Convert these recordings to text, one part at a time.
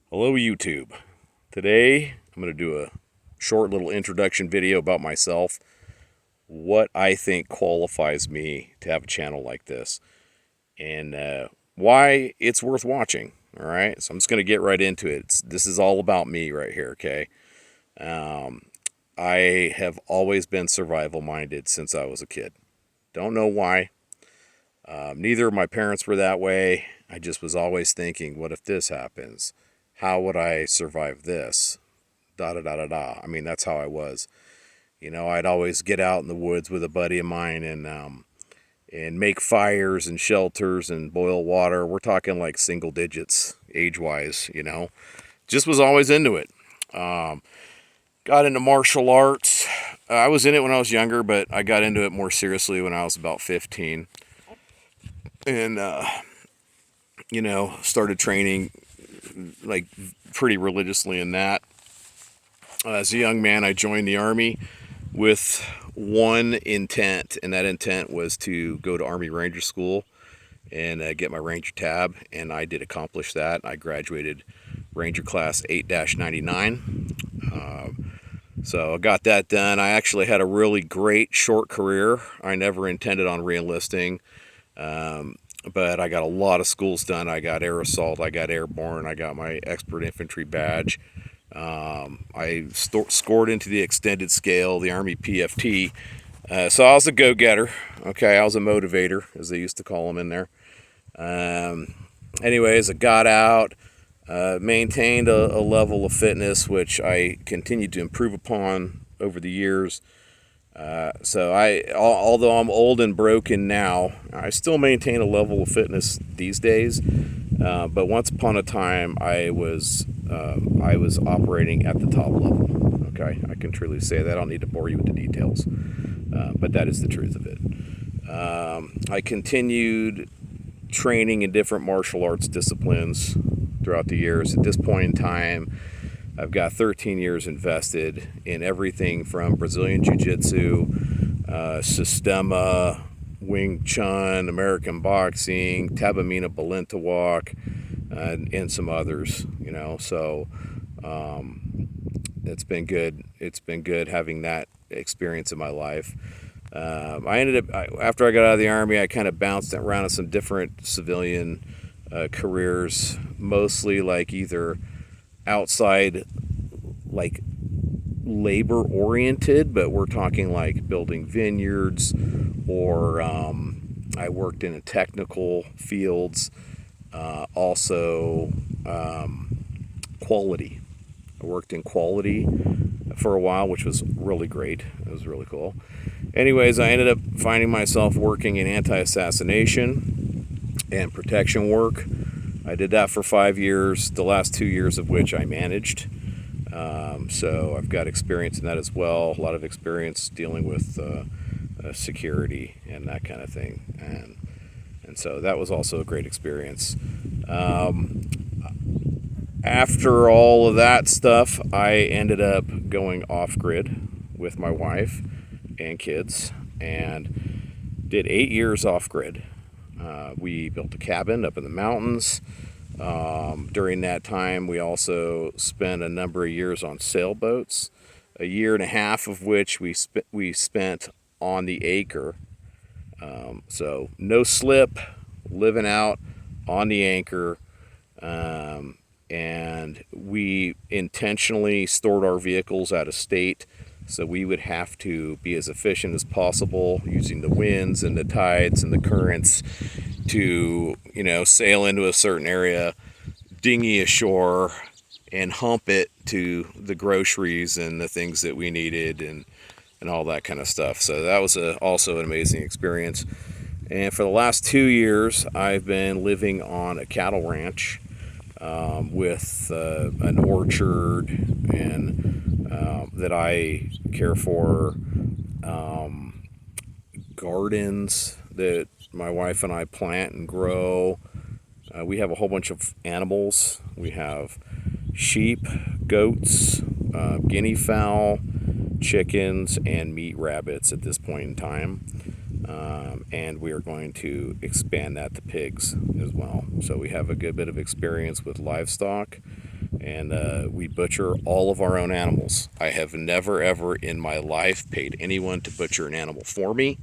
Hello YouTube. Today I'm going to do a short little introduction video about myself, what I think qualifies me to have a channel like this, and why it's worth watching. All right, so I'm just going to get right into it. This is all about me right here, okay? Um, I have always been survival minded since I was a kid. Don't know why. Neither of my parents were that way. I just was always thinking, what if this happens? How would I survive this? Da da da da da. I mean, that's how I was. I'd always get out in the woods with a buddy of mine and make fires and shelters and boil water. We're talking like single digits age wise. Just was always into it. Um, got into martial arts. I was in it when I was younger, but I got into it more seriously when I was about 15, and started training like pretty religiously in that. As a young man, I joined the Army with one intent, and that intent was to go to Army Ranger School and get my Ranger tab, and I did accomplish that. I graduated Ranger Class 8-99. So I got that done. I actually had a really great short career. I never intended on re-enlisting, but I got a lot of schools done. I got Air Assault, I got Airborne, I got my Expert Infantry badge. I scored into the extended scale, the Army PFT. So I was a go-getter. Okay, I was a motivator, as they used to call them in there. Anyways, I got out, maintained a level of fitness, which I continued to improve upon over the years. Although I'm old and broken now, I still maintain a level of fitness these days. But once upon a time, I was operating at the top level. Okay, I can truly say that. I don't need to bore you with the details, but that is the truth of it. I continued training in different martial arts disciplines throughout the years. At this point in time, I've got 13 years invested in everything from Brazilian Jiu-Jitsu, Sistema, Wing Chun, American boxing, Tabamina Balintawak, and some others. It's been good. It's been good having that experience in my life. After I got out of the Army, I kind of bounced around to some different civilian careers, mostly like either outside, like labor oriented, but we're talking like building vineyards, or I worked in technical fields, also quality. I worked in quality for a while, which was really great. It was really cool. Anyways, I ended up finding myself working in anti-assassination and protection work. I did that for 5 years, the last 2 years of which I managed. So I've got experience in that as well, a lot of experience dealing with security and that kind of thing. And so that was also a great experience. After all of that stuff, I ended up going off-grid with my wife and kids and did 8 years off-grid. We built a cabin up in the mountains. During that time, we also spent a number of years on sailboats, a year and a half of which we spent on the Anchor. So no slip, living out on the Anchor. And we intentionally stored our vehicles out of state, so we would have to be as efficient as possible using the winds and the tides and the currents to, sail into a certain area, dinghy ashore, and hump it to the groceries and the things that we needed, and all that kind of stuff. So that was also an amazing experience. And for the last 2 years, I've been living on a cattle ranch, with an orchard, and that I care for, gardens that my wife and I plant and grow. We have a whole bunch of animals. We have sheep, goats, guinea fowl, chickens, and meat rabbits at this point in time. And we are going to expand that to pigs as well. So we have a good bit of experience with livestock, and we butcher all of our own animals. I have never ever in my life paid anyone to butcher an animal for me.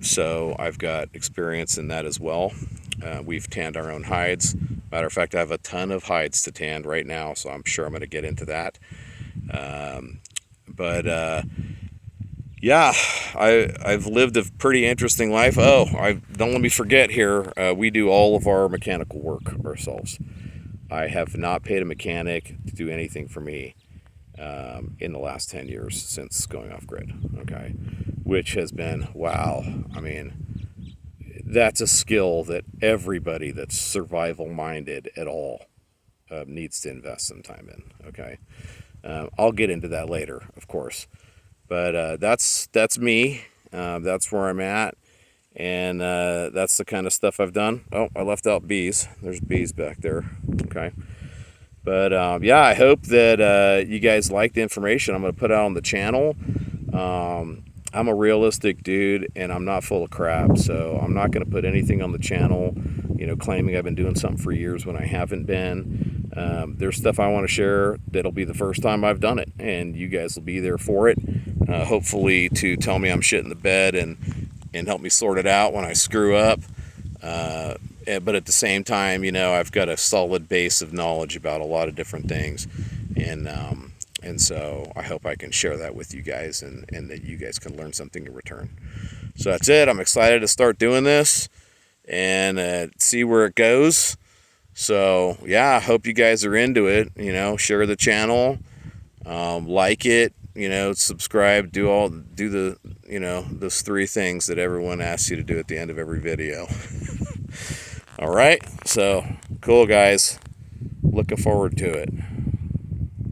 So I've got experience in that as well. We've tanned our own hides. Matter of fact, I have a ton of hides to tan right now, so I'm sure I'm going to get into that. But yeah, I've lived a pretty interesting life. Oh, don't let me forget here. We do all of our mechanical work ourselves. I have not paid a mechanic to do anything for me in the last 10 years since going off grid. Okay, which has been, wow. I mean, that's a skill that everybody that's survival minded at all needs to invest some time in. Okay, I'll get into that later, of course. But that's me. That's where I'm at, and that's the kind of stuff I've done. Oh, I left out bees. There's bees back there. Okay. But yeah, I hope that you guys like the information I'm going to put out on the channel. I'm a realistic dude, and I'm not full of crap, so I'm not going to put anything on the channel, claiming I've been doing something for years when I haven't been. There's stuff I want to share that'll be the first time I've done it, and you guys will be there for it, hopefully to tell me I'm shitting the bed and help me sort it out when I screw up. But at the same time, I've got a solid base of knowledge about a lot of different things, and so I hope I can share that with you guys, and that you guys can learn something in return. So that's it. I'm excited to start doing this and see where it goes. So yeah, I hope you guys are into it. Share the channel, like it, subscribe, do the those 3 things that everyone asks you to do at the end of every video. All right, so cool, guys. Looking forward to it.